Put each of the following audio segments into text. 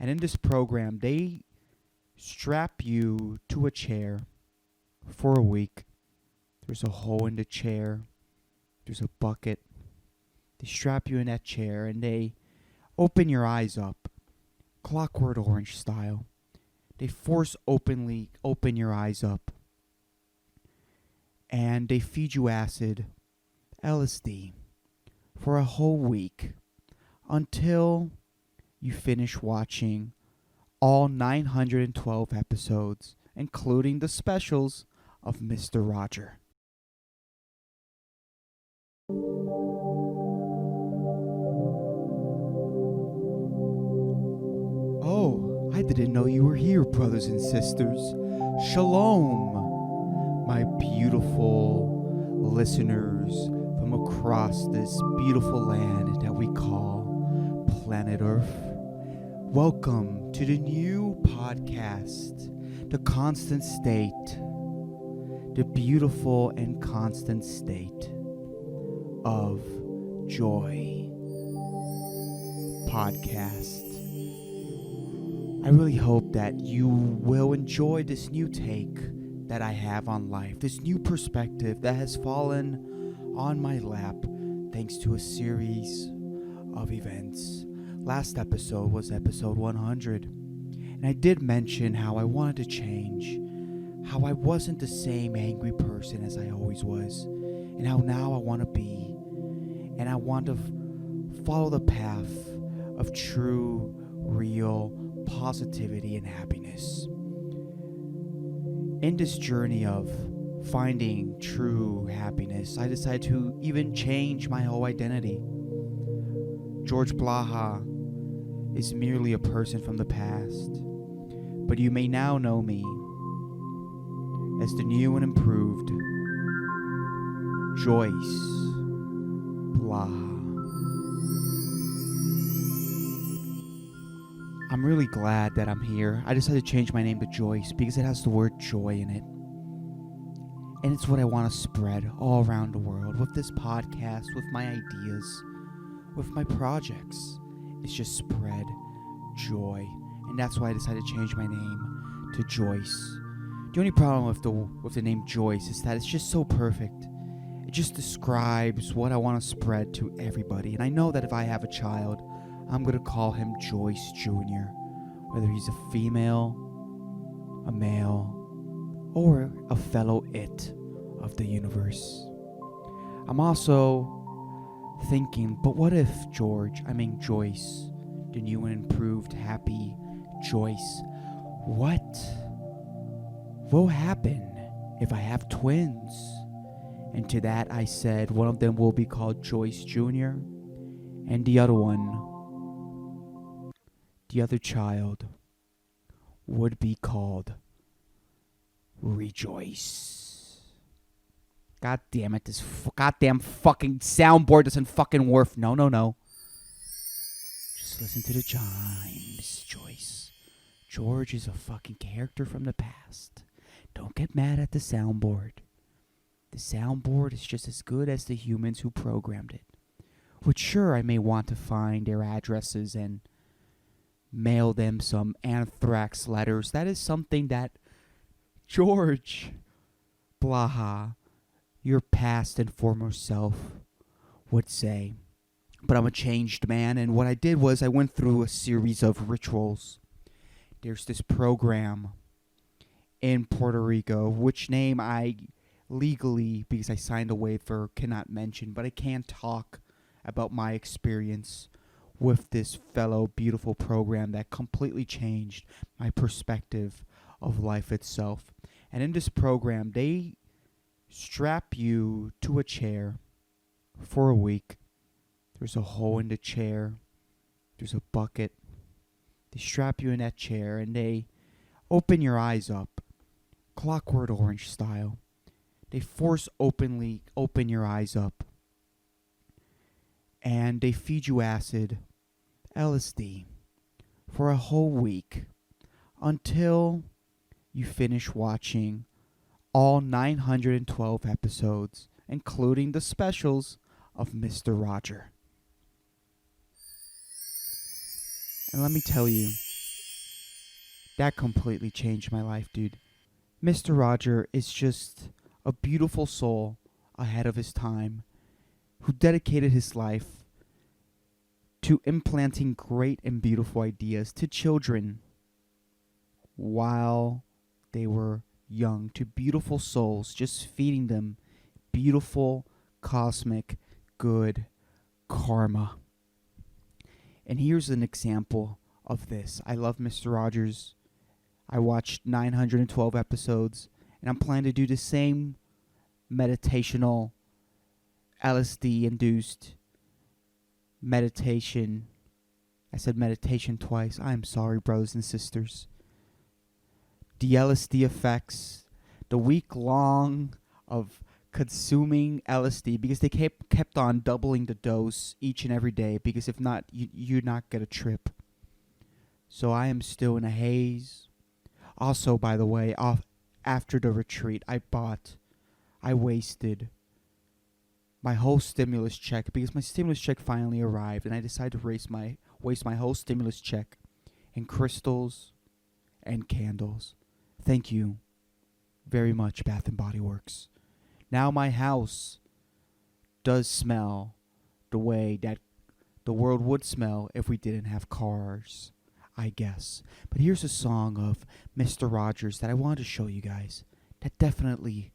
And in this program, they strap you to a chair for a week. There's a hole in the chair. There's a bucket. They strap you in that chair and they open your eyes up, Clockwork Orange style. They open your eyes up. And they feed you acid, LSD, for a whole week until you finish watching all 912 episodes, including the specials of Mr. Roger. Oh, I didn't know you were here, brothers and sisters. Shalom, my beautiful listeners from across this beautiful land that we call planet Earth. Welcome to the new podcast, The Constant State, the beautiful and constant state of joy podcast. I really hope that you will enjoy this new take that I have on life, this new perspective that has fallen on my lap thanks to a series of events. Last episode was episode 100, and I did mention how I wanted to change, how I wasn't the same angry person as I always was, and how now I want to be, and I want to follow the path of true, real positivity and happiness. In this journey of finding true happiness, I decided to even change my whole identity. JOYCE Blaha is merely a person from the past, but you may now know me as the new and improved JOYCE Blaha. I'm really glad that I'm here. I decided to change my name to Joyce because it has the word joy in it. And it's what I want to spread all around the world with this podcast, with my ideas, with my projects. It's just spread joy. And that's why I decided to change my name to Joyce. The only problem with the name Joyce is that it's just so perfect. It just describes what I want to spread to everybody. And I know that if I have a child, I'm going to call him Joyce Jr., whether he's a female, a male, or a fellow it of the universe. I'm also thinking, but what if Joyce, the new and improved, happy Joyce, what will happen if I have twins? And to that I said one of them will be called Joyce Jr., and the other child would be called Rejoice. God damn it, this goddamn fucking soundboard doesn't fucking work. No. Just listen to the chimes, Joyce. George is a fucking character from the past. Don't get mad at the soundboard. The soundboard is just as good as the humans who programmed it. Which sure, I may want to find their addresses and mail them some anthrax letters. That is something that JOYCE Blaha, your past and former self, would say. But I'm a changed man, and what I did was I went through a series of rituals. There's this program in Puerto Rico, which name I legally, because I signed a waiver, cannot mention, but I can talk about my experience with this fellow beautiful program that completely changed my perspective of life itself. And in this program, they strap you to a chair for a week. There's a hole in the chair. There's a bucket. They strap you in that chair and they open your eyes up, Clockwork Orange style. They open your eyes up. And they feed you acid, LSD, for a whole week until you finish watching all 912 episodes, including the specials of Mr. Roger. And let me tell you, That completely changed my life, dude. Mr. Roger is just a beautiful soul ahead of his time who dedicated his life to implanting great and beautiful ideas to children while they were young, to beautiful souls, just feeding them beautiful, cosmic, good karma. And here's an example of this. I love Mr. Rogers. I watched 912 episodes, and I'm planning to do the same meditational, LSD-induced meditation. I said meditation twice. I'm sorry, brothers and sisters. The LSD effects, the week long of consuming LSD, because they kept on doubling the dose each and every day, because if not, you're not get a trip. So I am still in a haze. Also, by the way, after the retreat, I wasted my whole stimulus check, because my stimulus check finally arrived, and I decided to waste my whole stimulus check in crystals and candles. Thank you very much, Bath and Body Works. Now my house does smell the way that the world would smell if we didn't have cars, I guess. But here's a song of Mr. Rogers that I wanted to show you guys that definitely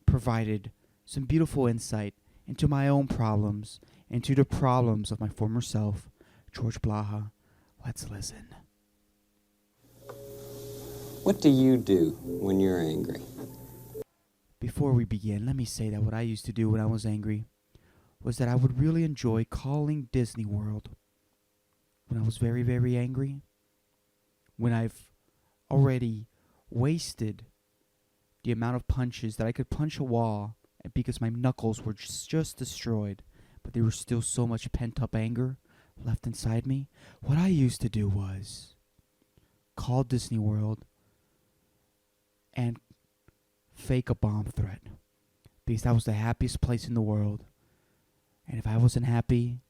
provided some beautiful insight into my own problems, into the problems of my former self, JOYCE Blaha. Let's listen. What do you do when you're angry? Before we begin, let me say that what I used to do when I was angry was that I would really enjoy calling Disney World when I was very, very angry. When I've already wasted the amount of punches that I could punch a wall because my knuckles were just destroyed, but there was still so much pent-up anger left inside me. What I used to do was call Disney World and fake a bomb threat, because that was the happiest place in the world. And if I wasn't happy,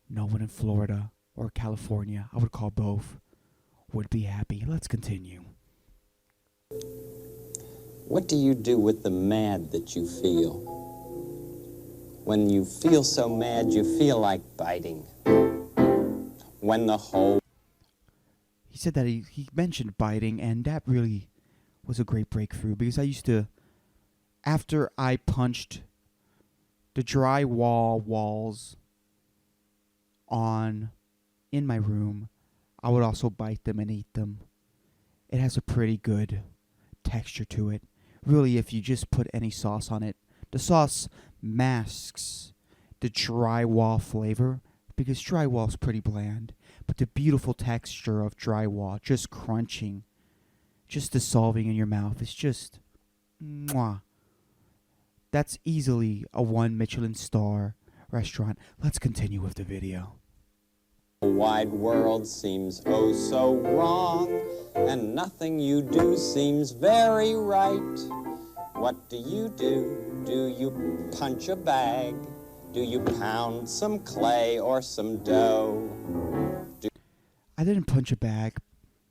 no one in Florida or California, I would call both, would be happy. Let's continue. What do you do with the mad that you feel? When you feel so mad, you feel like biting. When the whole... He said that he mentioned biting, and that really was a great breakthrough, because I used to, after I punched the drywall walls in my room, I would also bite them and eat them. It has a pretty good texture to it. Really, if you just put any sauce on it, the sauce masks the drywall flavor, because drywall is pretty bland, but the beautiful texture of drywall just crunching, just dissolving in your mouth, is just mwah. That's easily a 1 Michelin star restaurant. Let's continue with the video. The wide world seems oh so wrong, and nothing you do seems very right. What do? Do you punch a bag? Do you pound some clay or some dough? I didn't punch a bag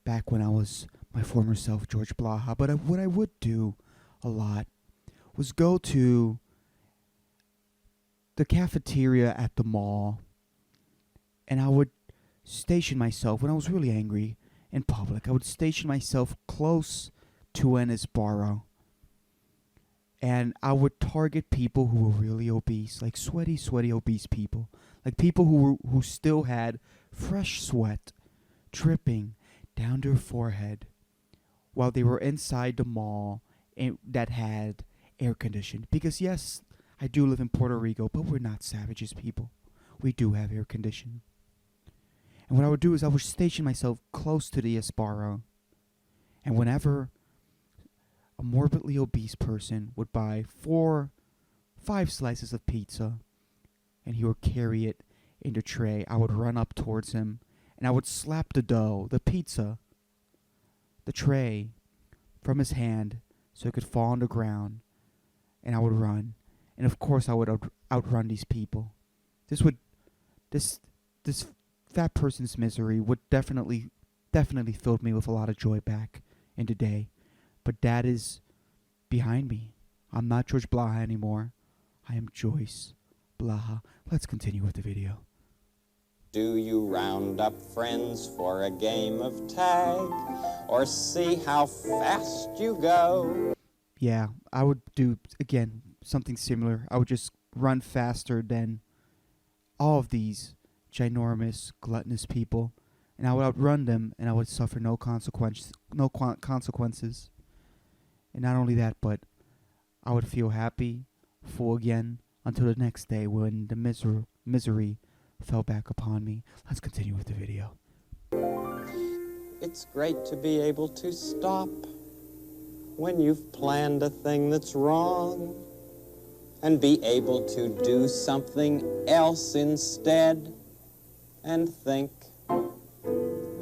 back when I was my former self, JOYCE Blaha, but what I would do a lot was go to the cafeteria at the mall, and I would station myself, when I was really angry in public, I would station myself close to an Sbarro, and I would target people who were really obese, like sweaty obese people, like people who still had fresh sweat dripping down their forehead while they were inside the mall that had air conditioned. Because yes, I do live in Puerto Rico, but we're not savages, people. We do have air conditioning. And what I would do is I would station myself close to the Sbarro, and whenever a morbidly obese person would buy 5 slices of pizza, and he would carry it in the tray, I would run up towards him, and I would slap the dough, the pizza, the tray, from his hand so it could fall on the ground, and I would run. And of course I would outrun these people. This fat person's misery would definitely definitely filled me with a lot of joy back in today. But that is behind me. I'm not George Blaha anymore. I am JOYCE Blaha. Let's continue with the video. Do you round up friends for a game of tag, or see how fast you go? Yeah, I would do, again, something similar. I would just run faster than all of these ginormous, gluttonous people, and I would outrun them, and I would suffer no consequences. And not only that, but I would feel happy, full again, until the next day when the misery fell back upon me. Let's continue with the video. It's great to be able to stop when you've planned a thing that's wrong, and be able to do something else instead, and think,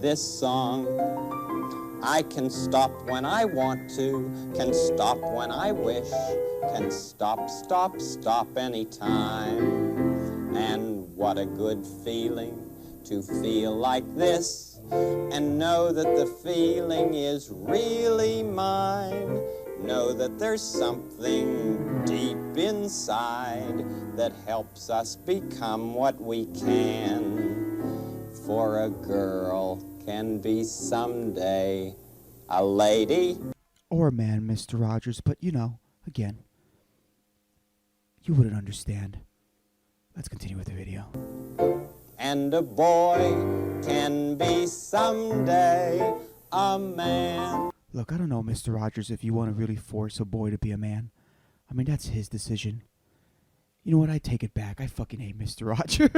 this song, I can stop when I want to, can stop when I wish, can stop anytime. And what a good feeling to feel like this, and know that the feeling is really mine. Know that there's something deep inside that helps us become what we can. For a girl can be someday a lady. Or a man, Mr. Rogers, but you know, again, you wouldn't understand. Let's continue with the video. And a boy can be someday a man. Look, I don't know, Mr. Rogers, if you want to really force a boy to be a man. I mean, that's his decision. You know what? I take it back. I fucking hate Mr. Rogers.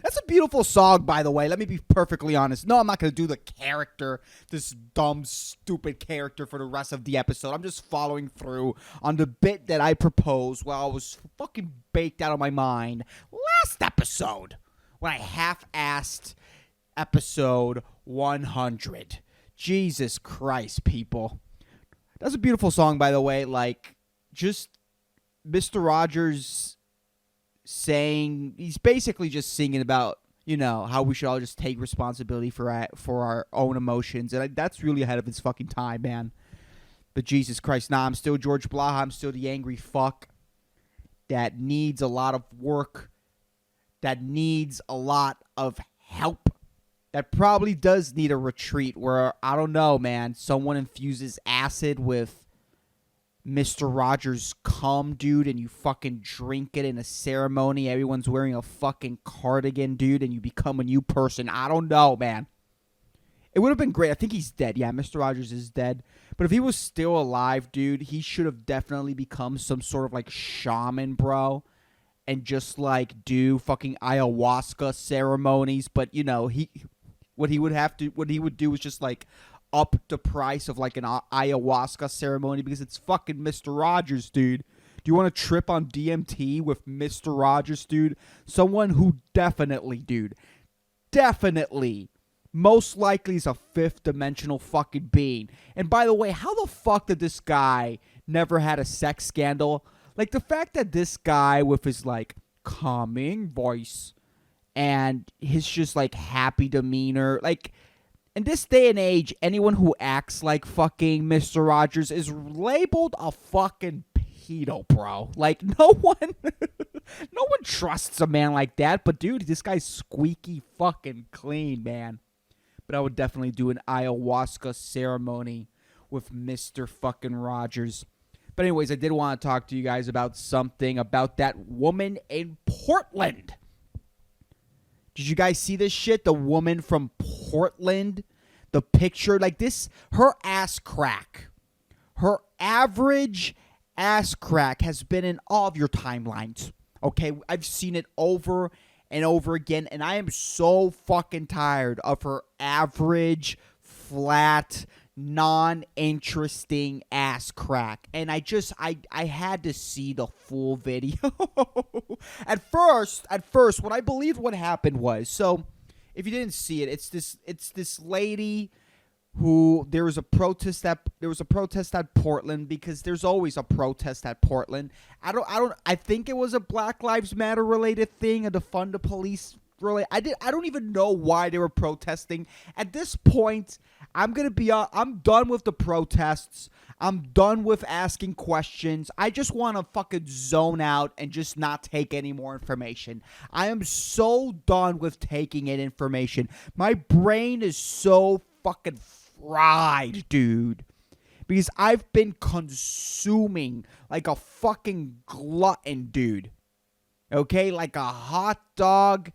That's a beautiful song, by the way. Let me be perfectly honest. No, I'm not going to do the character, this dumb, stupid character for the rest of the episode. I'm just following through on the bit that I proposed while I was fucking baked out of my mind last episode when I half-assed episode 100. Jesus Christ, people. That's a beautiful song, by the way. Like, just Mr. Rogers saying, he's basically just singing about, you know, how we should all just take responsibility for our own emotions. And that's really ahead of his fucking time, man. But Jesus Christ, nah, I'm still George Blaha. I'm still the angry fuck that needs a lot of work, that needs a lot of help, that probably does need a retreat where, I don't know, man, someone infuses acid with Mr. Rogers' cum, dude, and you fucking drink it in a ceremony. Everyone's wearing a fucking cardigan, dude, and you become a new person. I don't know, man. It would have been great. I think he's dead. Yeah, Mr. Rogers is dead. But if he was still alive, dude, he should have definitely become some sort of, like, shaman, bro. And just, like, do fucking ayahuasca ceremonies. But, you know, what he would do is just, like, up the price of, like, an ayahuasca ceremony because it's fucking Mr. Rogers, dude. Do you want to trip on DMT with Mr. Rogers, dude? Someone who definitely, most likely is a fifth-dimensional fucking being. And by the way, how the fuck did this guy never had a sex scandal? Like, the fact that this guy with his, like, calming voice and his just, like, happy demeanor, like, in this day and age, anyone who acts like fucking Mr. Rogers is labeled a fucking pedo, bro. Like, no one trusts a man like that. But, dude, this guy's squeaky fucking clean, man. But I would definitely do an ayahuasca ceremony with Mr. fucking Rogers. But anyways, I did want to talk to you guys about something about that woman in Portland. Did you guys see this shit? The woman from Portland, the picture, like this, her ass crack, her average ass crack has been in all of your timelines. Okay, I've seen it over and over again, and I am so fucking tired of her average, flat, non-interesting ass crack. And I had to see the full video. At first, what I believed what happened was, so if you didn't see it, it's this lady who there was a protest at Portland, because there's always a protest at Portland. I think it was a Black Lives Matter related thing, a defund the police really. I don't even know why they were protesting. At this point, I'm done with the protests. I'm done with asking questions. I just want to fucking zone out and just not take any more information. I am so done with taking in information. My brain is so fucking fried, dude. Because I've been consuming like a fucking glutton, dude. Okay? Like a hot dog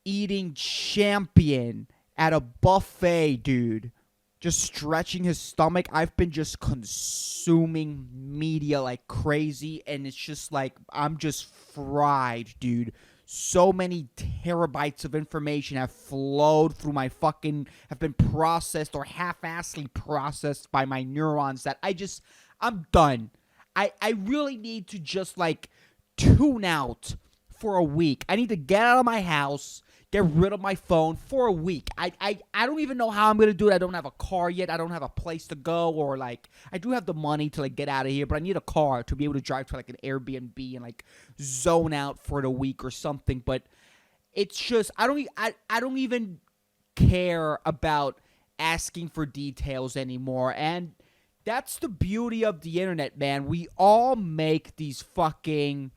eating champion at a buffet, dude. Just stretching his stomach. I've been just consuming media like crazy. And it's just like, I'm just fried, dude. So many terabytes of information have flowed through my have been processed or half-assedly processed by my neurons that I'm done. I really need to just like tune out for a week. I need to get out of my house, get rid of my phone for a week. I don't even know how I'm going to do it. I don't have a car yet. I don't have a place to go, or like I do have the money to like get out of here, but I need a car to be able to drive to like an Airbnb and like zone out for the week or something. But it's just I don't even care about asking for details anymore. And that's the beauty of the internet, man. We all make these fucking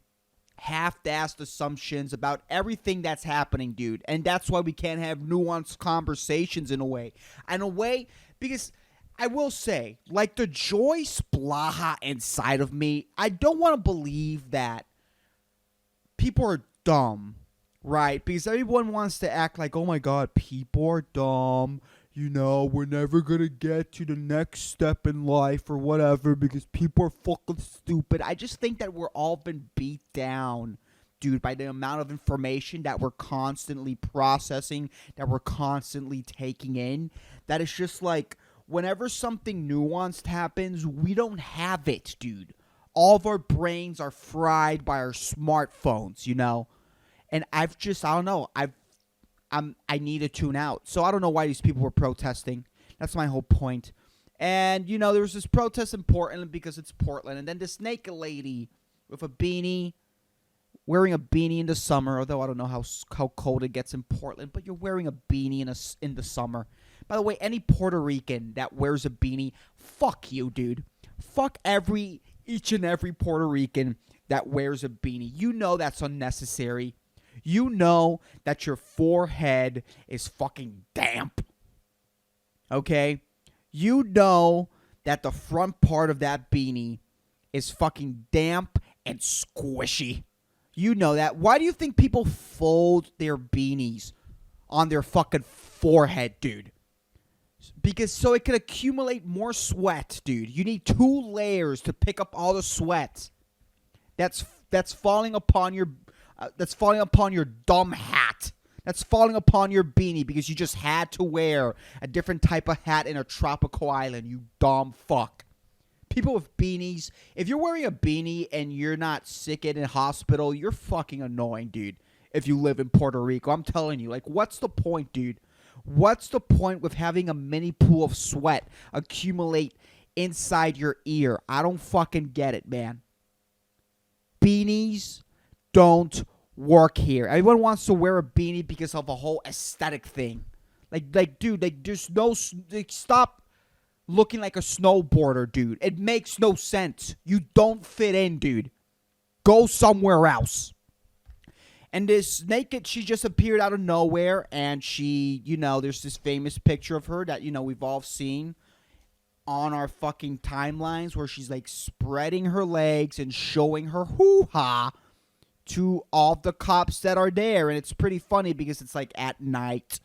half-assed assumptions about everything that's happening, dude. And that's why we can't have nuanced conversations in a way. Because I will say, like the JOYCE Blaha inside of me, I don't want to believe that people are dumb, right? Because everyone wants to act like, oh my God, people are dumb. You know, we're never going to get to the next step in life or whatever because people are fucking stupid. I just think that we're all been beat down, dude, by the amount of information that we're constantly processing, that we're constantly taking in. That it's just like, whenever something nuanced happens, we don't have it, dude. All of our brains are fried by our smartphones, you know? And I don't know, I need to tune out. So I don't know why these people were protesting. That's my whole point. And, you know, there was this protest in Portland because it's Portland. And then this naked lady with a beanie, wearing a beanie in the summer, although I don't know how cold it gets in Portland, but you're wearing a beanie in the summer. By the way, any Puerto Rican that wears a beanie, fuck you, dude. Fuck each and every Puerto Rican that wears a beanie. You know that's unnecessary. You know that your forehead is fucking damp. Okay? You know that the front part of that beanie is fucking damp and squishy. You know that. Why do you think people fold their beanies on their fucking forehead, dude? Because so it can accumulate more sweat, dude. You need 2 layers to pick up all the sweat that's falling upon your dumb hat. That's falling upon your beanie because you just had to wear a different type of hat in a tropical island, you dumb fuck. People with beanies, if you're wearing a beanie and you're not sick in a hospital, you're fucking annoying, dude. If you live in Puerto Rico, I'm telling you, like, what's the point, dude? What's the point with having a mini pool of sweat accumulate inside your ear? I don't fucking get it, man. Beanies don't work here. Everyone wants to wear a beanie because of a whole aesthetic thing. Like, dude, like, there's no, like, stop looking like a snowboarder, dude. It makes no sense. You don't fit in, dude. Go somewhere else. And this naked, she just appeared out of nowhere, and she, you know, there's this famous picture of her that, you know, we've all seen on our fucking timelines where she's, like, spreading her legs and showing her hoo-ha to all the cops that are there. And it's pretty funny because it's, like, at night.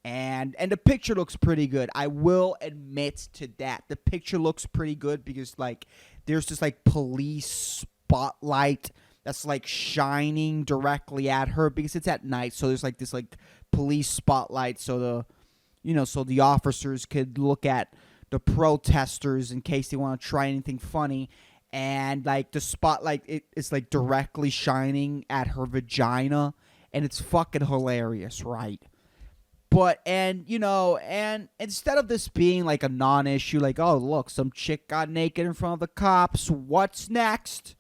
And the picture looks pretty good. I will admit to that. The picture looks pretty good because, like, there's this, like, police spotlight that's, like, shining directly at her because it's at night. So there's, like, this, like, police spotlight so the officers could look at the protesters in case they want to try anything funny. And, like, the spotlight is, like, directly shining at her vagina. And it's fucking hilarious, right? But, and instead of this being, like, a non-issue, like, oh, look, some chick got naked in front of the cops. What's next?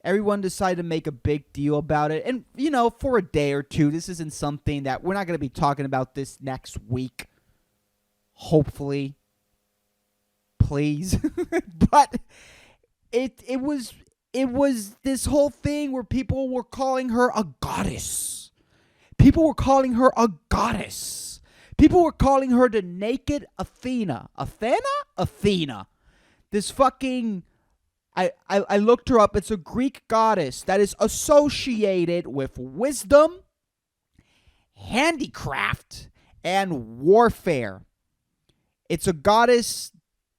Everyone decided to make a big deal about it. And, you know, for a day or two, this isn't something that we're not going to be talking about this next week. Hopefully. Please. But it was this whole thing where people were calling her a goddess. People were calling her a goddess. People were calling her the naked Athena. Athena. This fucking... I looked her up. It's a Greek goddess that is associated with wisdom, handicraft, and warfare. It's a goddess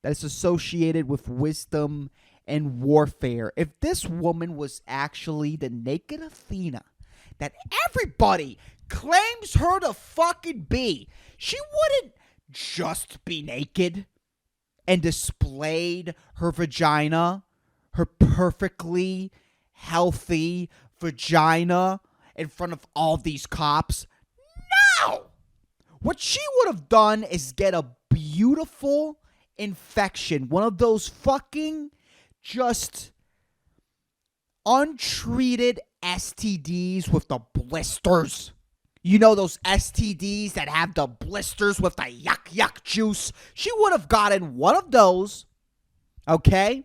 that is associated with wisdom and warfare. If this woman was actually the naked Athena that everybody claims her to fucking be, she wouldn't just be naked and displayed her vagina, her perfectly healthy vagina in front of all these cops. No! What she would have done is get a beautiful infection, one of those fucking just untreated STDs with the blisters. You know those STDs that have the blisters with the yuck juice? She would have gotten one of those, okay?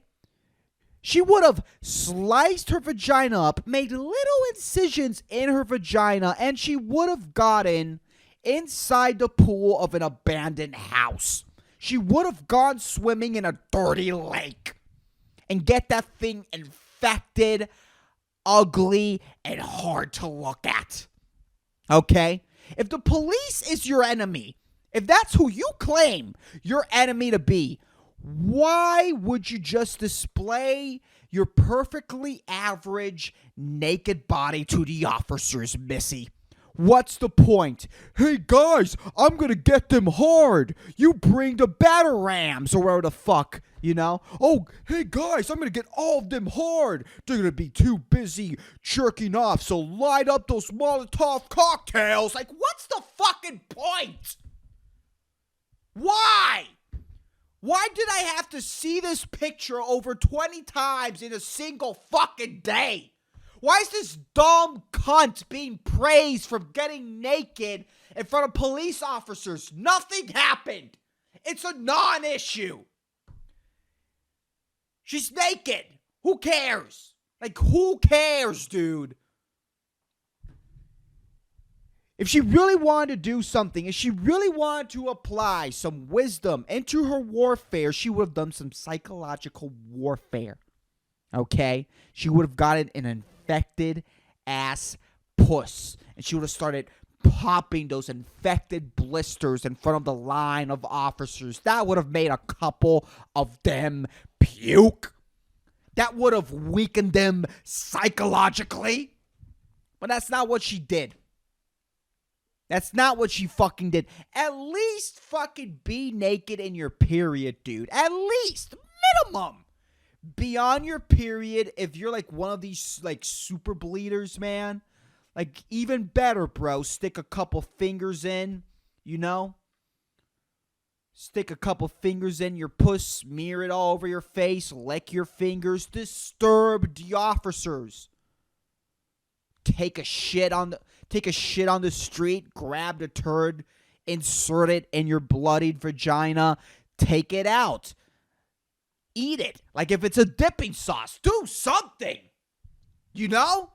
She would have sliced her vagina up, made little incisions in her vagina, and she would have gotten inside the pool of an abandoned house. She would have gone swimming in a dirty lake and get that thing infected, ugly, and hard to look at. Okay? If the police is your enemy, if that's who you claim your enemy to be, why would you just display your perfectly average naked body to the officers, Missy? What's the point? Hey guys, I'm gonna get them hard. You bring the batarams or whatever the fuck, you know? Oh, hey guys, I'm gonna get all of them hard. They're gonna be too busy jerking off, so light up those Molotov cocktails. Like, what's the fucking point? Why? Why did I have to see this picture over 20 times in a single fucking day? Why is this dumb cunt being praised for getting naked in front of police officers? Nothing happened. It's a non-issue. She's naked. Who cares? Like, who cares, dude? If she really wanted to do something, if she really wanted to apply some wisdom into her warfare, she would have done some psychological warfare. Okay? She would have gotten an infected ass puss. And she would have started popping those infected blisters in front of the line of officers. That would have made a couple of them puke. That would have weakened them psychologically. But that's not what she did. That's not what she fucking did. At least fucking be naked in your period, dude. At least. Minimum. Be on your period if you're like one of these like super bleeders, man. Like, even better, bro. Stick a couple fingers in, you know? Stick a couple fingers in your puss, smear it all over your face, lick your fingers, disturb the officers. Take a shit on the street, grab the turd, insert it in your bloodied vagina, take it out. Eat it. Like if it's a dipping sauce, do something. You know?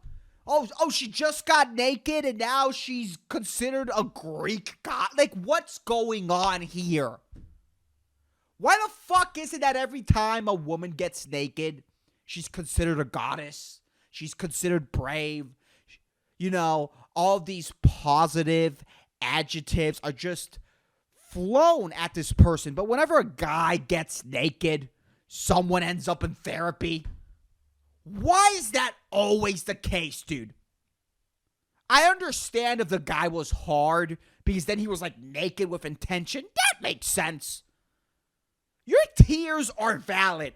Oh, she just got naked and now she's considered a Greek god. Like, what's going on here? Why the fuck is it that every time a woman gets naked, she's considered a goddess? She's considered brave. You know, all these positive adjectives are just flown at this person. But whenever a guy gets naked, someone ends up in therapy. Why is that always the case, dude? I understand if the guy was hard because then he was like naked with intention. That makes sense. Your tears are valid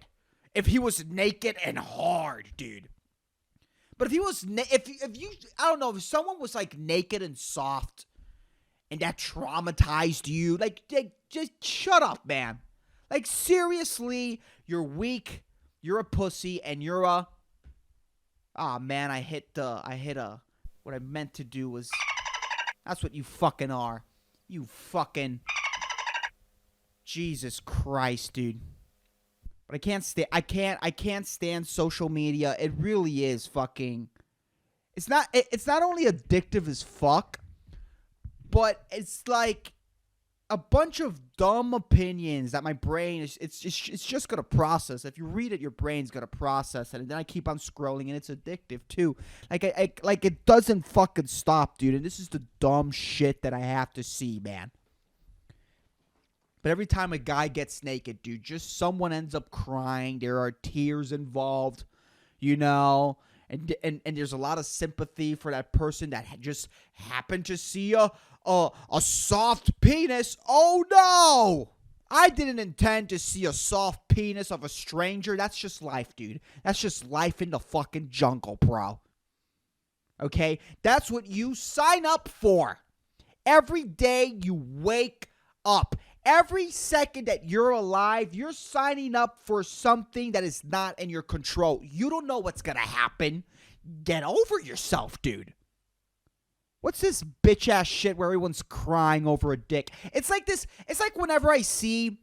if he was naked and hard, dude. But if he was, I don't know, if someone was like naked and soft and that traumatized you, like just shut up, man. Like, seriously, you're weak, you're a pussy, and you're a Ah, man, what I meant to do was, that's what you fucking are. You fucking, Jesus Christ, dude. But I can't stand social media. It really is fucking, it's not only addictive as fuck, but it's like a bunch of dumb opinions that my brain is it's just gonna process. If you read it, your brain's gonna process it, and then I keep on scrolling, and it's addictive too. Like it doesn't fucking stop, dude. And this is the dumb shit that I have to see, man. But every time a guy gets naked, dude, just someone ends up crying. There are tears involved, you know. And there's a lot of sympathy for that person that just happened to see a soft penis. Oh no! I didn't intend to see a soft penis of a stranger. That's just life, dude. That's just life in the fucking jungle, bro. Okay? That's what you sign up for. Every day you wake up. Every second that you're alive, you're signing up for something that is not in your control. You don't know what's going to happen. Get over yourself, dude. What's this bitch-ass shit where everyone's crying over a dick? It's like this. It's like whenever I see,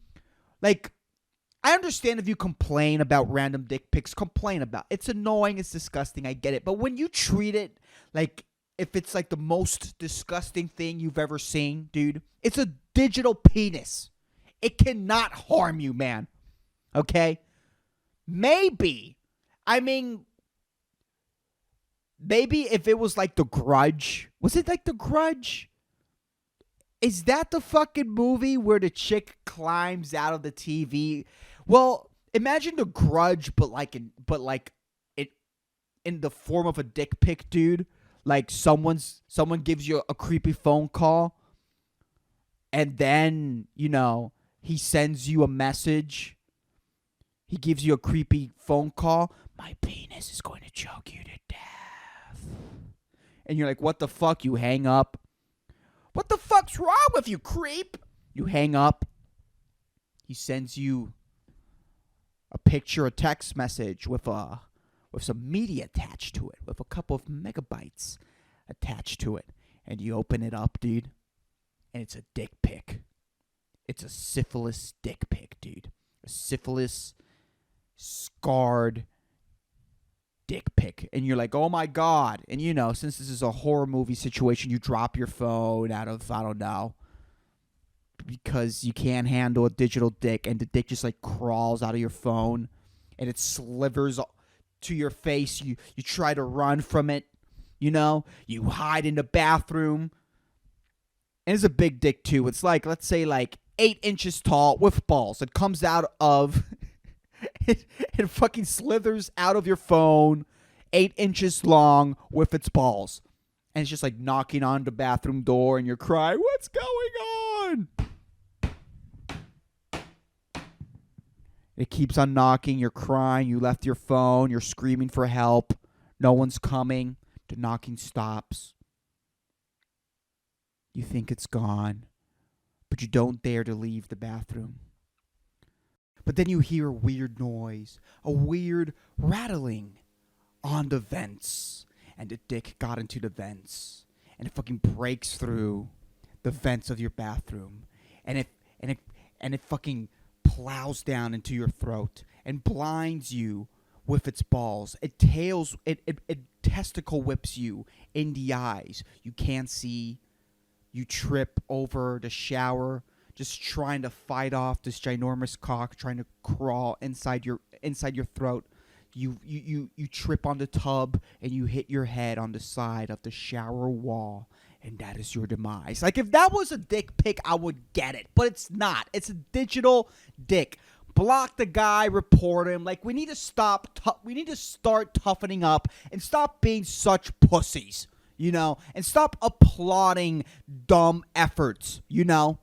like, I understand if you complain about random dick pics, complain about it. It's annoying. It's disgusting. I get it. But when you treat it like if it's like the most disgusting thing you've ever seen, dude, it's a digital penis. It cannot harm you, man. Okay? Maybe if it was like The Grudge. Was it like The Grudge? Is that the fucking movie where the chick climbs out of the TV? Well, imagine The Grudge, but in the form of a dick pic, dude. Like someone gives you a creepy phone call, and then, you know, he sends you a message. He gives you a creepy phone call. My penis is going to choke you to death. And you're like, what the fuck? You hang up. What the fuck's wrong with you, creep? You hang up. He sends you a picture, a text message with some media attached to it, with a couple of megabytes attached to it. And you open it up, dude, and it's a dick pic. It's a syphilis dick pic, dude. A syphilis scarred dick pic. And you're like, oh my God. And you know, since this is a horror movie situation, you drop your phone out of, I don't know, because you can't handle a digital dick, and the dick just like crawls out of your phone and it slivers to your face. You try to run from it, you know, you hide in the bathroom. And it's a big dick too. It's like, let's say like 8 inches tall with balls. It comes out of it fucking slithers out of your phone, 8 inches long with its balls. And it's just like knocking on the bathroom door, and you're crying, what's going on? It keeps on knocking. You're crying. You left your phone. You're screaming for help. No one's coming. The knocking stops. You think it's gone, but you don't dare to leave the bathroom. But then you hear a weird noise, a weird rattling on the vents. And the dick got into the vents. And it fucking breaks through the vents of your bathroom. And it fucking plows down into your throat and blinds you with its balls. It testicle whips you in the eyes. You can't see. You trip over the shower, just trying to fight off this ginormous cock trying to crawl inside your throat. You trip on the tub and you hit your head on the side of the shower wall, and that is your demise. Like, if that was a dick pic, I would get it, but it's not. It's a digital dick. Block the guy, report him. Like, we need to start toughening up and stop being such pussies, you know, and stop applauding dumb efforts, you know.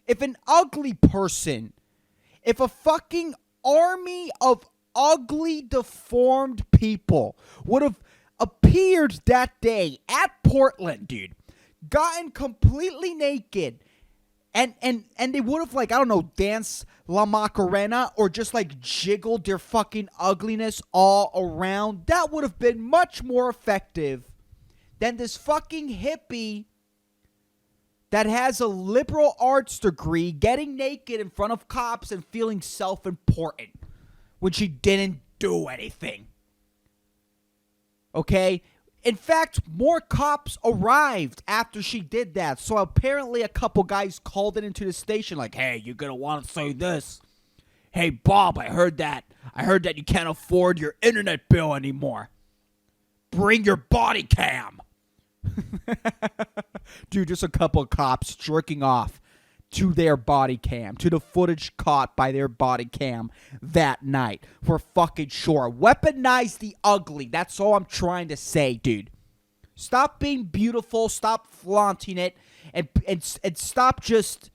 If an ugly person, if a fucking army of ugly, deformed people would have appeared that day at Portland, dude, gotten completely naked And they would have, like, I don't know, danced La Macarena or just, like, jiggled their fucking ugliness all around. That would have been much more effective than this fucking hippie that has a liberal arts degree getting naked in front of cops and feeling self-important when she didn't do anything. Okay? In fact, more cops arrived after she did that. So apparently a couple guys called it into the station like, hey, you're going to want to say this. Hey, Bob, I heard that you can't afford your internet bill anymore. Bring your body cam. Dude, just a couple of cops jerking off to their body cam, to the footage caught by their body cam that night. For fucking sure. Weaponize the ugly. That's all I'm trying to say, dude. Stop being beautiful. Stop flaunting it. And stop just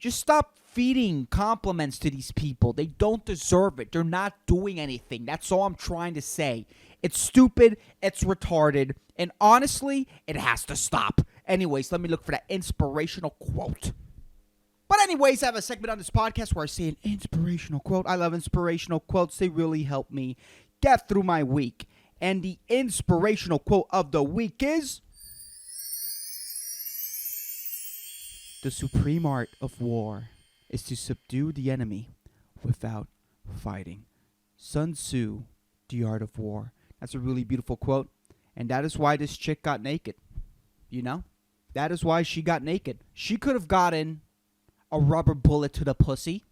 stop feeding compliments to these people. They don't deserve it. They're not doing anything. That's all I'm trying to say. It's stupid. It's retarded. And honestly, it has to stop. Anyways, let me look for that inspirational quote. But anyways, I have a segment on this podcast where I say an inspirational quote. I love inspirational quotes. They really help me get through my week. And the inspirational quote of the week is, the supreme art of war is to subdue the enemy without fighting. Sun Tzu, The Art of War. That's a really beautiful quote. And that is why this chick got naked. You know? That is why she got naked. She could have gotten a rubber bullet to the pussy.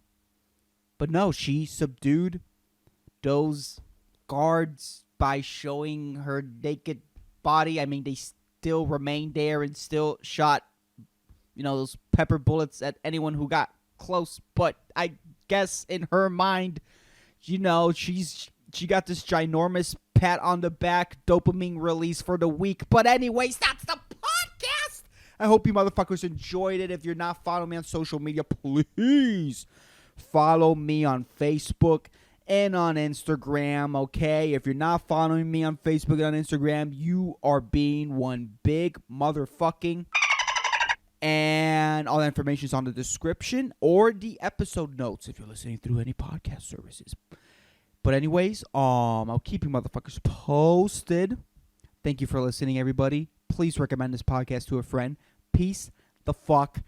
But no, she subdued those guards by showing her naked body. I mean, they still remained there and still shot, you know, those pepper bullets at anyone who got close. But I guess in her mind, you know, she got this ginormous pat on the back dopamine release for the week. But anyways, that's the podcast. I hope you motherfuckers enjoyed it. If you're not following me on social media, please follow me on Facebook and on Instagram, okay? If you're not following me on Facebook and on Instagram, you are being one big motherfucking. And all that information is on the description or the episode notes if you're listening through any podcast services. But anyways, I'll keep you motherfuckers posted. Thank you for listening, everybody. Please recommend this podcast to a friend. Peace the fuck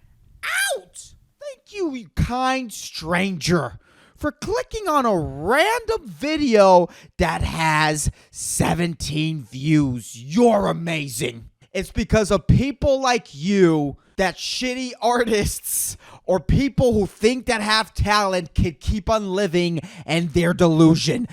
out. Thank you, you kind stranger, for clicking on a random video that has 17 views. You're amazing. It's because of people like you that shitty artists or people who think that have talent can keep on living in their delusion.